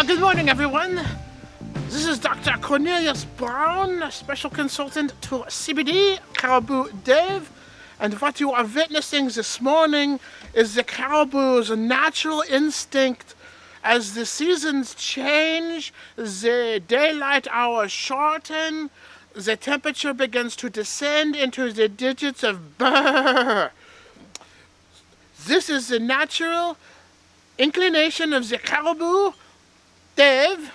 Good morning, everyone. This is Dr. Cornelius Brown, special consultant to CBD, Caribou Dave. And what you are witnessing this morning is the caribou's natural instinct. As the seasons change, the daylight hours shorten, the temperature begins to descend into the digits of brrr. This is the natural inclination of the Caribou Dave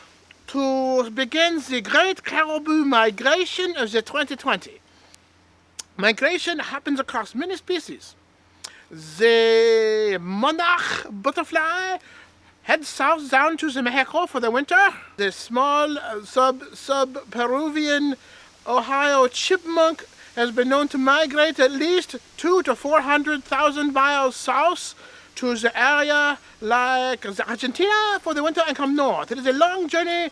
to begin the great caribou migration of the 2020. Migration happens across many species. The monarch butterfly heads south down to the Mexico for the winter. The small sub-Peruvian Ohio chipmunk has been known to migrate at least 200,000 to 400,000 miles south to the area like Argentina for the winter and come north. It is a long journey.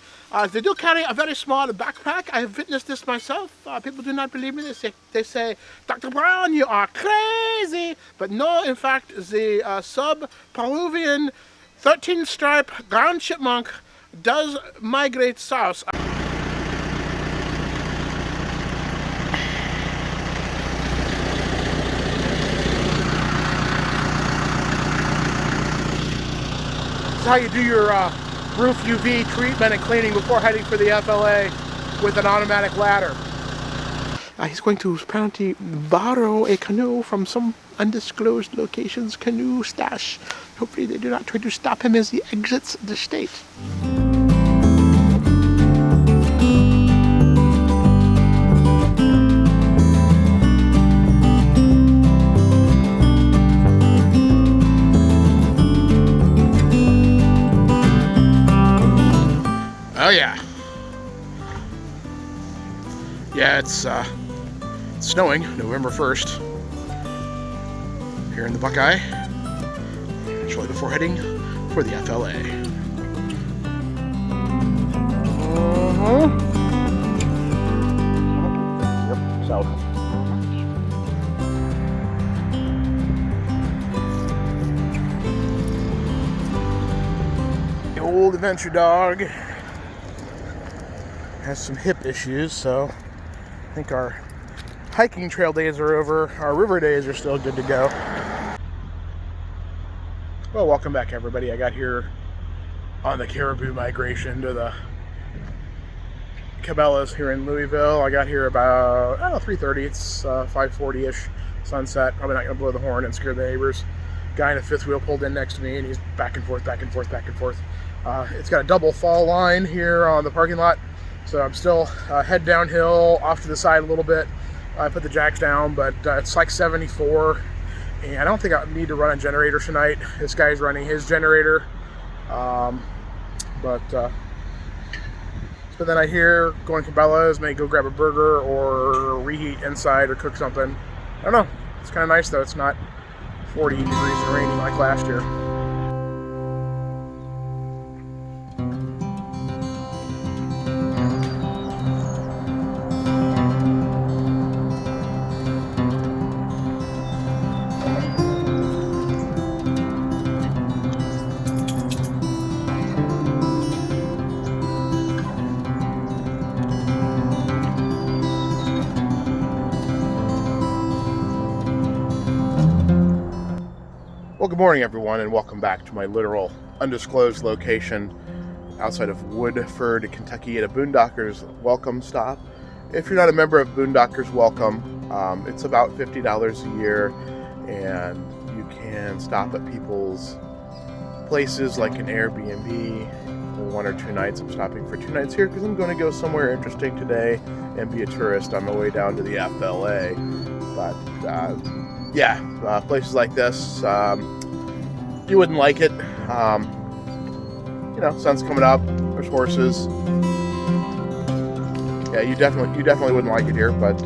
They do carry a very small backpack. I have witnessed this myself. People do not believe me. They say, Dr. Brown, you are crazy. But no, in fact, the sub-Peruvian 13-stripe ground chipmunk does migrate south. How you do your roof UV treatment and cleaning before heading for the FLA with an automatic ladder. He's going to apparently borrow a canoe from some undisclosed location's canoe stash. Hopefully they do not try to stop him as he exits the state. Oh yeah. Yeah, it's snowing November 1st here in the Buckeye, shortly before heading for the FLA. Yep, south. The old adventure dog has some hip issues, so I think our hiking trail days are over. Our river days are still good to go. Well, welcome back, everybody. I got here on the caribou migration to the Cabela's here in Louisville. I got here about, 3:30. It's 5:40-ish sunset. Probably not going to blow the horn and scare the neighbors. Guy in a fifth wheel pulled in next to me, and he's back and forth, back and forth, back and forth. It's got a double fall line here on the parking lot. So I'm still head downhill off to the side a little bit. I put the jacks down, but it's like 74, and I don't think I need to run a generator tonight. This guy's running his generator, spend the night here, going to Cabela's, maybe go grab a burger or reheat inside or cook something. I don't know. It's kind of nice though. It's not 40 degrees and raining like last year. Well, good morning, everyone, and welcome back to my literal undisclosed location outside of Woodford, Kentucky, at a Boondockers Welcome stop. If you're not a member of Boondockers Welcome, it's about $50 a year, and you can stop at people's places like an Airbnb for 1 or 2 nights. I'm stopping for 2 nights here because I'm going to go somewhere interesting today and be a tourist on my way down to the FLA. But places like this, you wouldn't like it. Sun's coming up. There's horses. Yeah, you definitely wouldn't like it here. But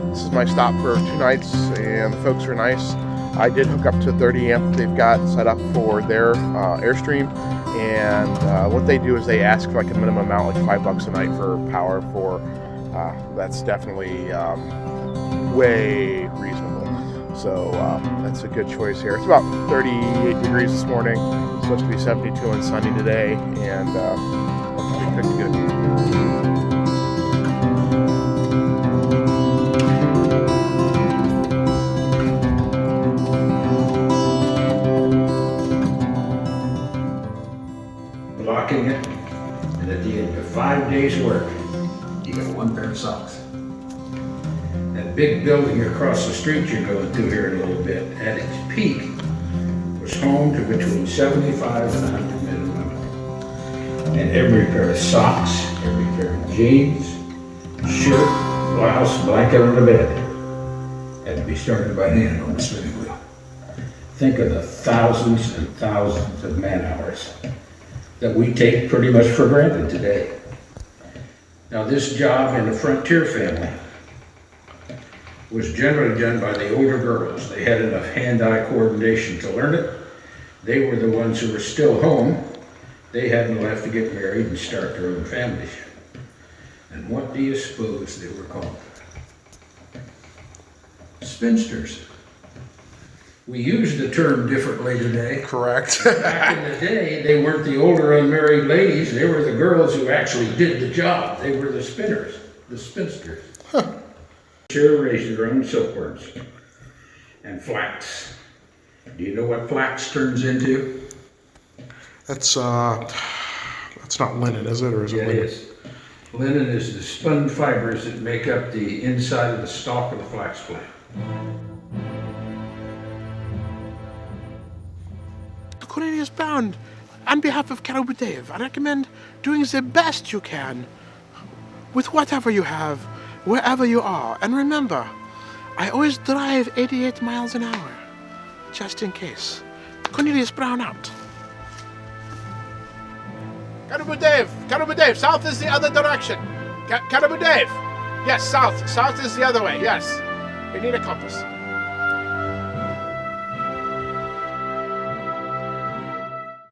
this is my stop for 2 nights, and the folks are nice. I did hook up to a 30 amp they've got set up for their Airstream, and what they do is they ask for like a minimum amount, like $5 a night for power. For that's definitely way reasonable. So that's a good choice here. It's about 38 degrees this morning. It's supposed to be 72 and sunny today, and hopefully cooked good. Blocking it, and at the end of 5 days' work, you got one pair of socks. That big building across the street you're going through here in a little bit, at its peak, was home to between 75 and 100 men and women. And every pair of socks, every pair of jeans, shirt, blouse, blanket on the bed had to be started by hand on the spinning wheel. Think of the thousands and thousands of man hours that we take pretty much for granted today. Now, this job in the Frontier family was generally done by the older girls. They had enough hand-eye coordination to learn it. They were the ones who were still home. They hadn't left to get married and start their own families. And what do you suppose they were called? Spinsters. We use the term differently today. Correct. Back in the day, they weren't the older unmarried ladies. They were the girls who actually did the job. They were the spinners, the spinsters. Here raised their own silkworms and flax. Do you know what flax turns into? That's not linen, is it? Or is it linen? It is. Linen is the spun fibers that make up the inside of the stalk of the flax plant. Cornelius Brown, on behalf of Caribou Dave, I recommend doing the best you can with whatever you have, wherever you are. And remember, I always drive 88 miles an hour, just in case. Cornelius Brown out. Caribou Dave, south is the other direction. Caribou Dave, yes, south is the other way, yes. We need a compass.